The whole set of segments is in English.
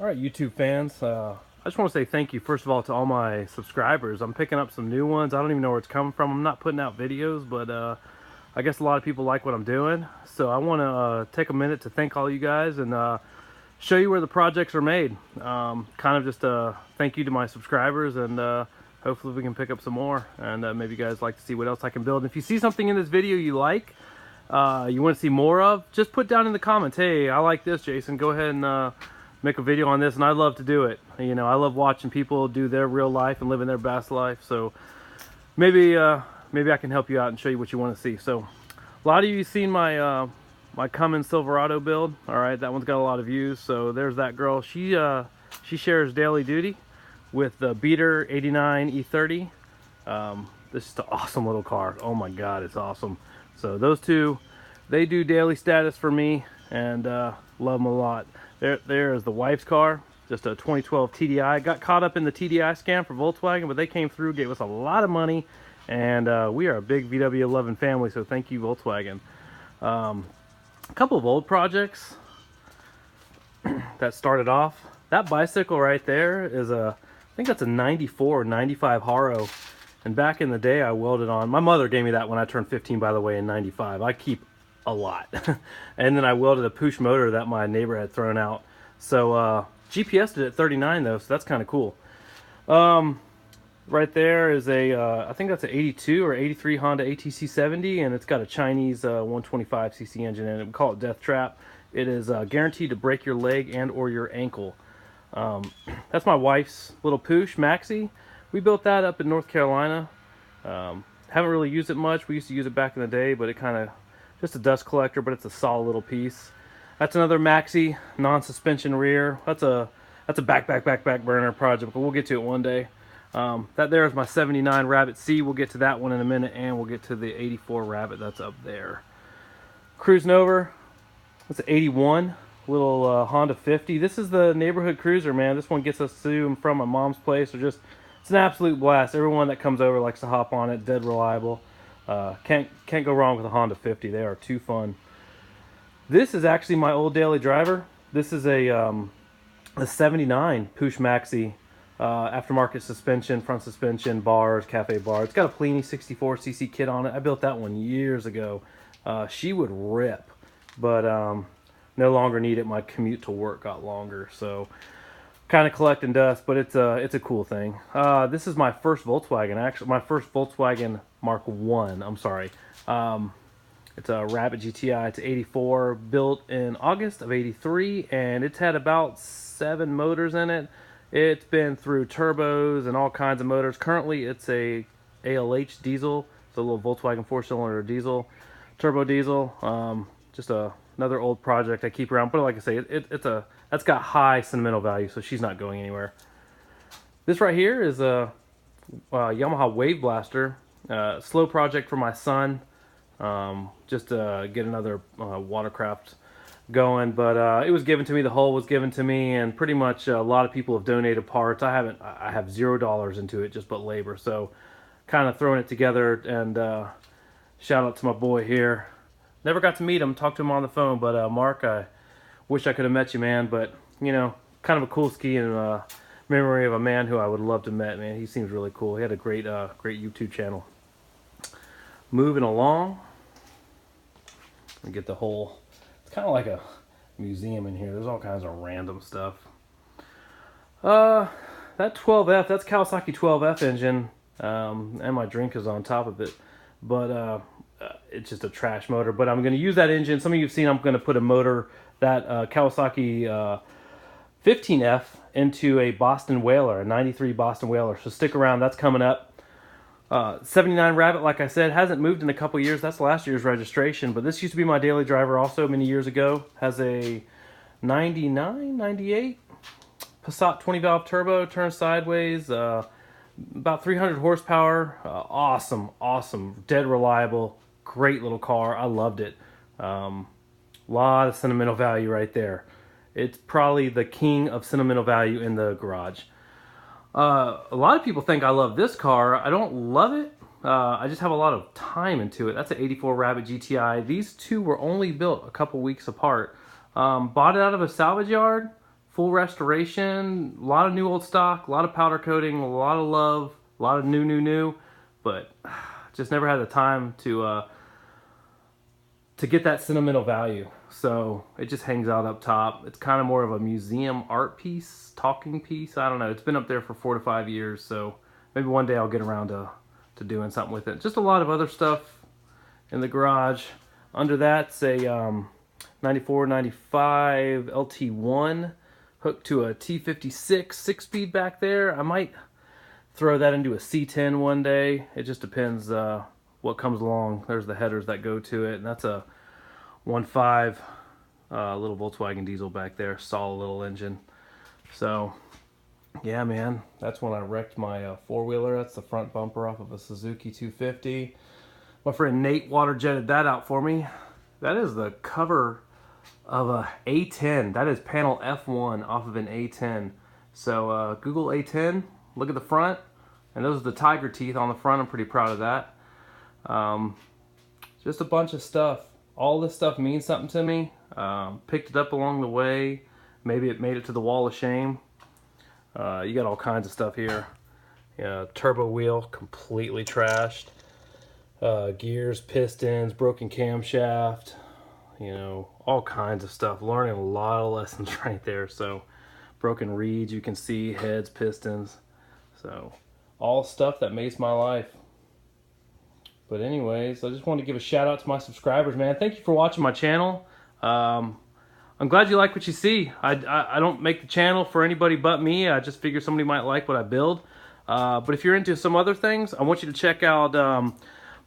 All right, YouTube fans. I just want to say thank you, first of all, to all my subscribers. I'm picking up some new ones. I don't even know where it's coming from. I'm not putting out videos, but I guess a lot of people like what I'm doing. So I want to take a minute to thank all you guys and show you where the projects are made. Kind of just a thank you to my subscribers, and hopefully we can pick up some more. And maybe you guys like to see what else I can build. If you see something in this video you like, you want to see more of, just put down in the comments, hey, I like this, Jason. Go ahead and make a video on this, and I love to do it. You know, I love watching people do their real life and living their best life. So maybe I can help you out and show you what you want to see. So a lot of you seen my my Cummins Silverado build. All right, that one's got a lot of views. So there's that girl. She shares daily duty with the Beater 89 E30. This is an awesome little car. Oh my God, it's awesome. So those two, they do daily status for me, and love them a lot. There is the wife's car, just a 2012 TDI. Got caught up in the TDI scam for Volkswagen, but they came through, gave us a lot of money, and we are a big VW 11 family, so thank you, Volkswagen. A couple of old projects that started off. That bicycle right there is I think that's a 94 or 95 Haro. And back in the day, I welded on. My mother gave me that when I turned 15, by the way, in 95. I keep a lot. And then I welded a push motor that my neighbor had thrown out. So GPS'd it at 39 though, so that's kind of cool. Right there is a I think that's an 82 or 83 Honda ATC 70, and it's got a Chinese 125cc engine in it. We call it Death Trap. It is guaranteed to break your leg and or your ankle. That's my wife's little push Maxi. We built that up in North Carolina. Haven't really used it much. We used to use it back in the day, but it kind of just a dust collector, but it's a solid little piece. That's another Maxi non-suspension rear. That's a back burner project, but we'll get to it one day. That there is my 79 Rabbit C. We'll get to that one in a minute, and we'll get to the 84 Rabbit that's up there. Cruising over. That's an 81 little Honda 50. This is the neighborhood cruiser, man. This one gets us to and from my mom's place. It's an absolute blast. Everyone that comes over likes to hop on it. Dead reliable. Can't go wrong with a Honda 50. They are too fun. This is actually my old daily driver. This is a 79 Push Maxi, aftermarket suspension, front suspension, bars, cafe bar. It's got a Plini 64cc kit on it. I built that one years ago. She would rip, but no longer need it. My commute to work got longer, so kind of collecting dust, but it's a cool thing. This is my first Volkswagen, actually my first Volkswagen Mark 1. I'm sorry. It's a Rabbit Gti. It's 84, built in August of 83, and it's had about 7 motors in it. It's been through turbos and all kinds of motors. Currently, it's a ALH diesel. It's a little Volkswagen 4-cylinder diesel, turbo diesel. Just another old project I keep around. But like I say, that's got high sentimental value, so she's not going anywhere. This right here is a Yamaha Wave Blaster. Slow project for my son. Just to get another watercraft going, but it was given to me. The hull was given to me, and pretty much a lot of people have donated parts. I have $0 into it, just but labor. So kind of throwing it together, and shout out to my boy here. Never got to meet him, talked to him on the phone, but Mark, I wish I could have met you, man. But you know, kind of a cool skiing memory of a man who I would love to have met, man. He seems really cool. He had a great YouTube channel. Moving along, and get the whole. It's kind of like a museum in here. There's all kinds of random stuff. That 12F, that's Kawasaki 12F engine, and my drink is on top of it, but it's just a trash motor. But I'm going to use that engine. Some of you have seen I'm going to put a motor, that Kawasaki 15F, into a Boston Whaler, a 93 Boston Whaler. So stick around, that's coming up. 79 Rabbit, like I said, hasn't moved in a couple years. That's last year's registration, but this used to be my daily driver also many years ago. Has a 99, 98 Passat 20 valve turbo, turns sideways, about 300 horsepower. Awesome, dead reliable, great little car. I loved it. Lot of sentimental value right there. It's probably the king of sentimental value in the garage. A lot of people think I love this car. I don't love it. I just have a lot of time into it. That's an 84 Rabbit GTI. These two were only built a couple weeks apart. Bought it out of a salvage yard full restoration, a lot of new old stock, a lot of powder coating, a lot of love, a lot of new, but just never had the time to get that sentimental value. So it just hangs out up top. It's kind of more of a museum art piece, talking piece. I don't know. It's been up there for 4 to 5 years, so maybe one day I'll get around to doing something with it. Just a lot of other stuff in the garage. Under that's a 94, 95 LT1 hooked to a T56 6-speed back there. I might throw that into a C10 one day. It just depends what comes along. There's the headers that go to it, and that's a 1.5 little Volkswagen diesel back there, solid little engine. So yeah, man, that's when I wrecked my four-wheeler. That's the front bumper off of a Suzuki 250. My friend Nate water jetted that out for me. That is the cover of a A10. That is panel F1 off of an A10. So Google A10, look at the front, and those are the tiger teeth on the front. I'm pretty proud of that. Just a bunch of stuff. All this stuff means something to me. Picked it up along the way. Maybe it made it to the wall of shame. You got all kinds of stuff here. Turbo wheel, completely trashed. Gears, pistons, broken camshaft. All kinds of stuff. Learning a lot of lessons right there. So, broken reeds, you can see, heads, pistons. So, all stuff that makes my life. But anyways, I just wanted to give a shout out to my subscribers, man. Thank you for watching my channel. I'm glad you like what you see. I don't make the channel for anybody but me. I just figure somebody might like what I build. But if you're into some other things, I want you to check out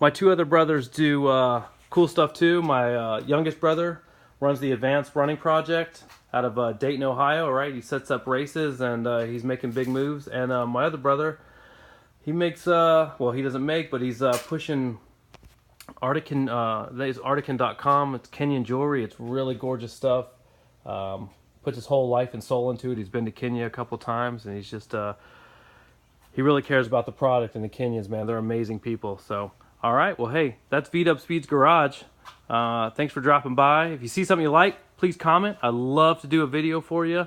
my two other brothers do cool stuff too. My youngest brother runs the Advanced Running Project out of Dayton, Ohio, right? He sets up races and he's making big moves. And my other brother, he makes, well, he doesn't make, but he's pushing Artican, that is Artican.com. It's Kenyan jewelry. It's really gorgeous stuff. Puts his whole life and soul into it. He's been to Kenya a couple times, and he's just, he really cares about the product. And the Kenyans, man, they're amazing people. So, all right, well, hey, that's V-Dub Speed's Garage. Thanks for dropping by. If you see something you like, please comment. I'd love to do a video for you.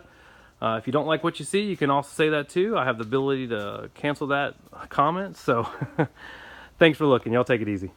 If you don't like what you see, you can also say that too. I have the ability to cancel that comment. So, thanks for looking. Y'all take it easy.